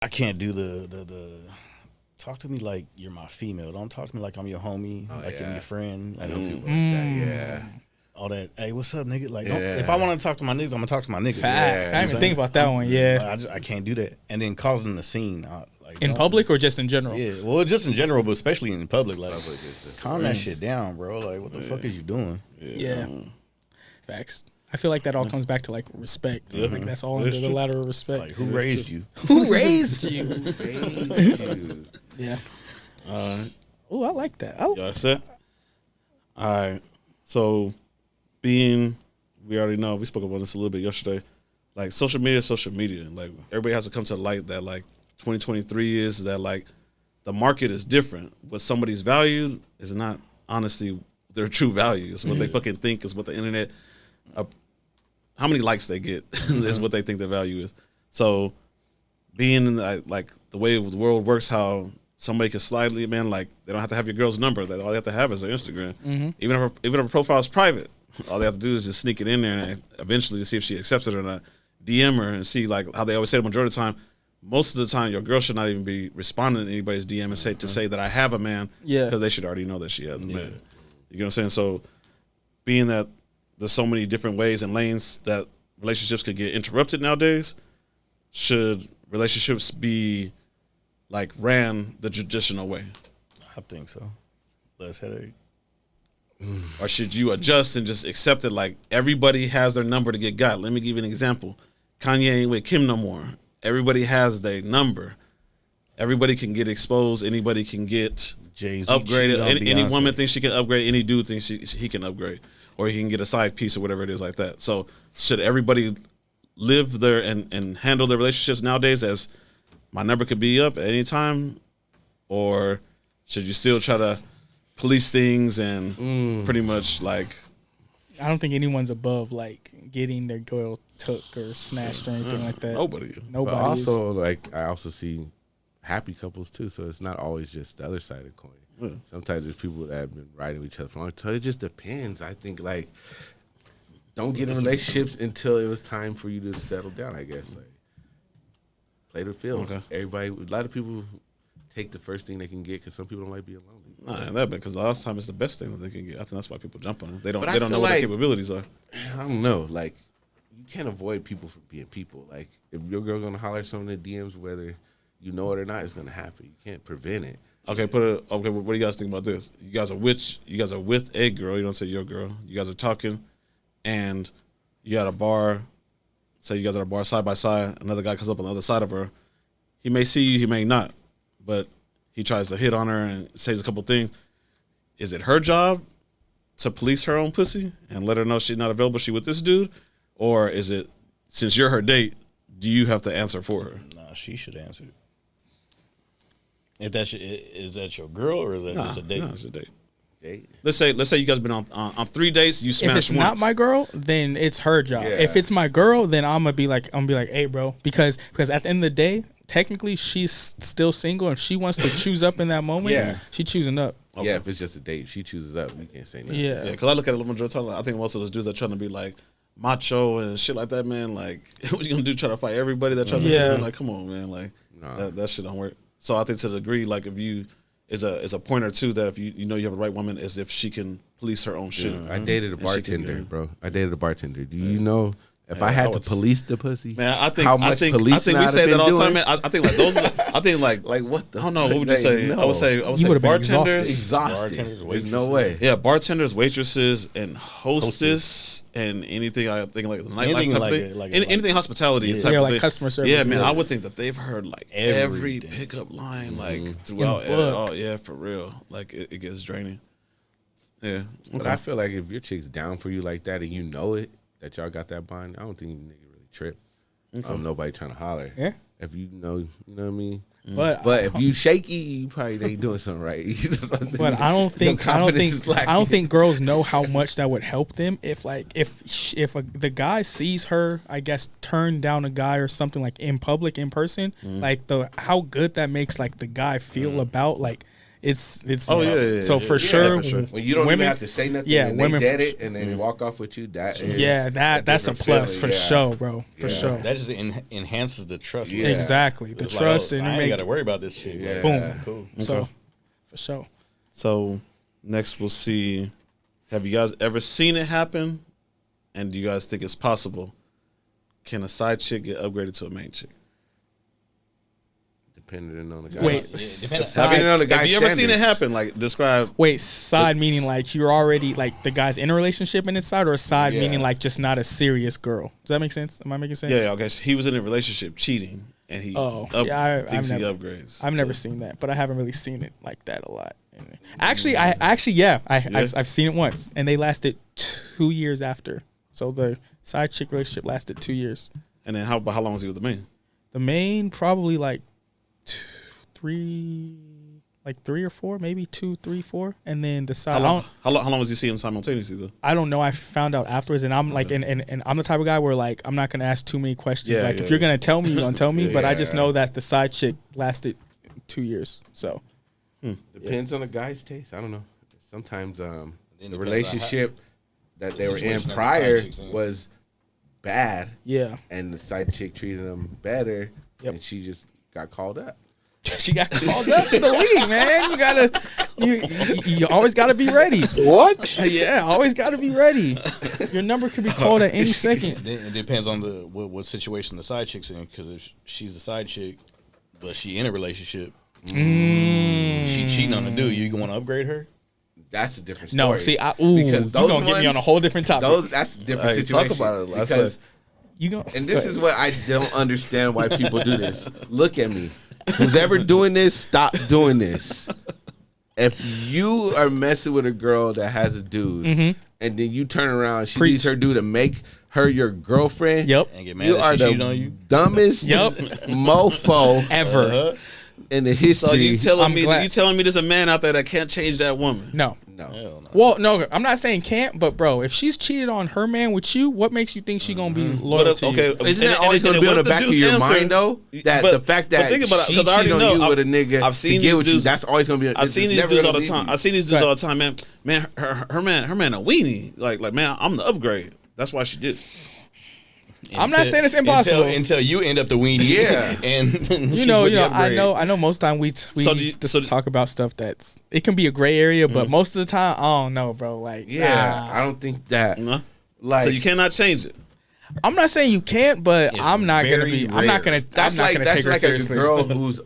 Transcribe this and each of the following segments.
I can't do the talk to me like you're my female. Don't talk to me like I'm your homie, like I'm your friend. I Like, know people like that. Yeah. all that. Hey, what's up, nigga? Like, if I want to talk to my niggas, I'm gonna talk to my niggas. Fact. I didn't even think about that one. Yeah. I can't do that. And then causing the scene. In public or just in general? Yeah, well, just in general, but especially in public. Like, calm that shit down, bro. Like, what the fuck is you doing? Yeah. Facts. I feel like that all comes back to like respect. Like that's all under the ladder of respect. Like, who raised you? Who raised you? Yeah. All right. Oh, I like that. Oh, Y'all set? All right. So, we already know, we spoke about this a little bit yesterday. Like, social media. Like, everybody has to come to the light that, like, 2023 is that, like, the market is different. What somebody's value is not, honestly, their true value. It's what they fucking think is what the internet, how many likes they get is what they think their value is. So, being in like the way the world works, how somebody can slightly, man, like they don't have to have your girl's number. All they have to have is their Instagram. Even if her profile is private, all they have to do is just sneak it in there and eventually to see if she accepts it or not. DM her and see, like how they always say the majority of the time. Most of the time, your girl should not even be responding to anybody's DM and to say that I have a man, because they should already know that she has a man. You know what I'm saying? So, being that there's so many different ways and lanes that relationships could get interrupted nowadays, should relationships be like ran the traditional way? I think so. Less headache. Or should you adjust and just accept it like everybody has their number to get got? Let me give you an example. Kanye ain't with Kim no more. Everybody has their number. Everybody can get exposed. Anybody can get Jay-Z upgraded. Any woman thinks she can upgrade. Any dude thinks he can upgrade. Or he can get a side piece or whatever it is like that. So should everybody live there and handle their relationships nowadays as my number could be up at any time? Or should you still try to police things and pretty much like... I don't think anyone's above like getting their girl took or snatched or anything like that. Nobody. But also, like, I also see happy couples too, so it's not always just the other side of the coin. Yeah. Sometimes there's people that have been riding with each other for a long time. It just depends. I think, like, don't get in relationships until it was time for you to settle down, I guess. Like, play the field. Okay. Everybody, a lot of people take the first thing they can get because some people don't like being lonely. Nah, that because a lot of times it's the best thing that they can get. I think that's why people jump on it. They don't But I know feel what their like- capabilities are. I don't know. Like, you can't avoid people from being people. Like, if your girl's gonna holler at someone in the DMs, whether you know it or not, it's gonna happen. You can't prevent it. Okay, what do you guys think about this? You guys are with a girl. You don't say your girl. You guys are talking, and you at a bar. Say you guys are at a bar side by side. Another guy comes up on the other side of her. He may see you, he may not, but he tries to hit on her and says a couple things. Is it her job to police her own pussy and let her know she's not available? She with this dude, or is it since you're her date? Do you have to answer for her? Nah, she should answer. If that's is that your girl or is that just a date? No, it's a date. Date? Let's say you guys been on 3 dates. You smashed If it's once. not my girl, then it's her job. Yeah. If it's my girl, then I'm gonna be like, hey, bro, because at the end of the day, technically she's still single, and if she wants to choose up in that moment, Yeah. she choosing up. Okay. Yeah, if it's just a date, if she chooses up, we can't say nothing. Yeah. Yeah, because I look at it majority of the time, I think most of those dudes are trying to be like macho and shit like that, man. Like, what you gonna do? Try to fight everybody that tries to Yeah. like, come on, man. Like, Nah. that shit don't work. So I think to the degree, like, if you is a pointer too, that if you know you have a right woman, is if she can police her own shit. I dated a And she can bartender, get- bro. I dated a bartender. Do you know if Man, I I had to would- police the pussy? Man, I think how much I think police we say that all the time, man. I think like those. I think like Like, what the I don't know. fuck? What would you Like, say? no. I would say You would've been bartenders. Exhausted. Bartenders, There's no way. Yeah, bartenders, waitresses, and hostess, and anything. I think like the nightlife Anything type like thing. it, like- anything hospitality. Yeah. Type Yeah, of like thing. customer service. Yeah, man. Yeah. I would think that they've heard like every Everything. pickup line like Mm-hmm. throughout. In the book. Oh yeah, for real. Like it gets draining. Yeah. But I feel like if your chick's down for you like that and you know it, that y'all got that bond, I don't think nigga really trip. Nobody trying to holler. Yeah. If you know what I mean? But But if you shaky, you probably ain't doing something right. You know what I'm saying? But I don't Your think confidence is lacking. I don't think girls know how much that would help them if the guy sees her, I guess, turn down a guy or something like in public in person, like how good that makes like the guy feel about like it's Oh, you know, yeah, so yeah, for yeah, sure, for sure. When you don't women, even have to say nothing, yeah, and women they get for- it, and then they walk off with you. That is that's a different plus feeling, for yeah. sure, bro, for Yeah. sure. That just enhances the trust. Yeah. Exactly, the It's like, trust oh, and I it ain't make got to worry about this shit. Yeah. boom. Cool. So for sure. So next we'll see. Have you guys ever seen it happen? And do you guys think it's possible? Can a side chick get upgraded to a main chick? Depending on the guy. Wait, depends- Depending on the guy's Have you ever seen it standards. happen? Like describe. Wait, side meaning like you're already like the guy's in a relationship and it's side, or side Yeah. meaning like just not a serious girl. Does that make sense? Am I making sense? Yeah, okay. So he was in a relationship cheating, and he thinks he upgrades. I've never So- seen that, but I haven't really seen it like that a lot. Actually, I've seen it once, and they lasted 2 years after. So the side chick relationship lasted 2 years. And then how long was he with the main? The main probably like 3 or 4, maybe 2, 3, 4, and then the side. How long was he seeing him simultaneously though? I don't know. I found out afterwards, and I'm like, and I'm the type of guy where like I'm not gonna ask too many questions. Yeah, like yeah, if you're yeah. gonna tell me, you're gonna tell me. But I just Yeah. know that the side chick lasted 2 years. So Depends on the guy's taste. I don't know. Sometimes Then the depends on relationship that the they were in situation that the side prior chick's in. was bad, yeah, and the side chick treated them better, Yep. and she just got called up. she got called up to the league, man. You always gotta be ready. What? Yeah, always gotta be ready. Your number could be called at any second. Then it depends on the what situation the side chick's in. Because if she's the side chick, but she in a relationship, she cheating on the dude, you going to upgrade her? That's a different story. No, see, you gonna get me on a whole different topic. That's a different Hey, talk situation. about it. Let's Because You go, and this is what I don't understand why people do this. Look at me. Who's ever doing this, stop doing this. If you are messing with a girl that has a dude, and then you turn around, she Preach. needs her dude to make her your girlfriend. Yep. And get mad You that are she cheated on the you? dumbest Yep. mofo ever. in the history. So you telling I'm me glad- you telling me there's a man out there that can't change that woman? No. no. Hell no. Well, no, I'm not saying can't, but bro, if she's cheated on her man with you, what makes you think she gonna be loyal But, to you? Isn't that always going to be on the back of your mind, though? That the fact that think about it, she 'cause I already cheated on know, you with a nigga I've seen to get these with you, dudes- that's always going to be. I've seen these dudes all the time. I've seen these dudes all the time, man. Man, her man a weenie. Like man, I'm the upgrade. That's why she did it. I'm not saying it's impossible. Until you end up the weenie. Yeah. And you know, I know. Most time we So do you- just so- talk about stuff that's it can be a gray area, but most of the time, I don't know, bro. Like, Yeah, nah. I don't think that. No? Like, So you cannot change it. I'm not saying you can't, but It's I'm not gonna very be. I'm not rare. gonna. that's I'm not like gonna that's take her like a seriously. girl who's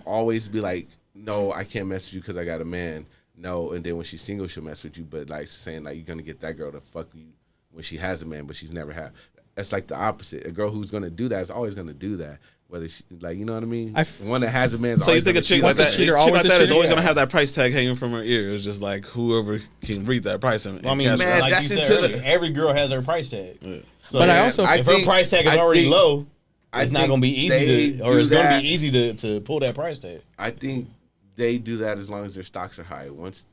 always be like, no, I can't mess with you because I got a man. No, and then when she's single, she'll mess with you. But like saying like you're gonna get that girl to fuck you when she has a man, but she's never had. That's like the opposite. A girl who's gonna do that is always gonna do that. Whether she like, you know what I mean. One that has a man. Is So you always think a gonna chick cheat like on that, a cheater, chick always like a that is cheater? always Yeah. gonna have that price tag hanging from her ear. It's just like whoever can read that price. And I mean, cash it man, out. like that's you said into the- earlier, every girl has her price tag. So But I also- if her think- price tag is I already think- low, I it's not think going to be they easy to, or do it's going to that. be easy to pull that price tag. I think they do that as long as their stocks are high. Once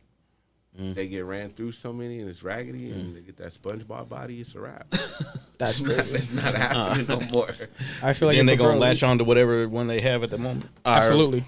they get ran through so many and it's raggedy and they get that SpongeBob body, it's a wrap. That's It's not happening no more. I feel like Then if they're a going to girl- latch on to whatever one they have at the moment. All right. Absolutely.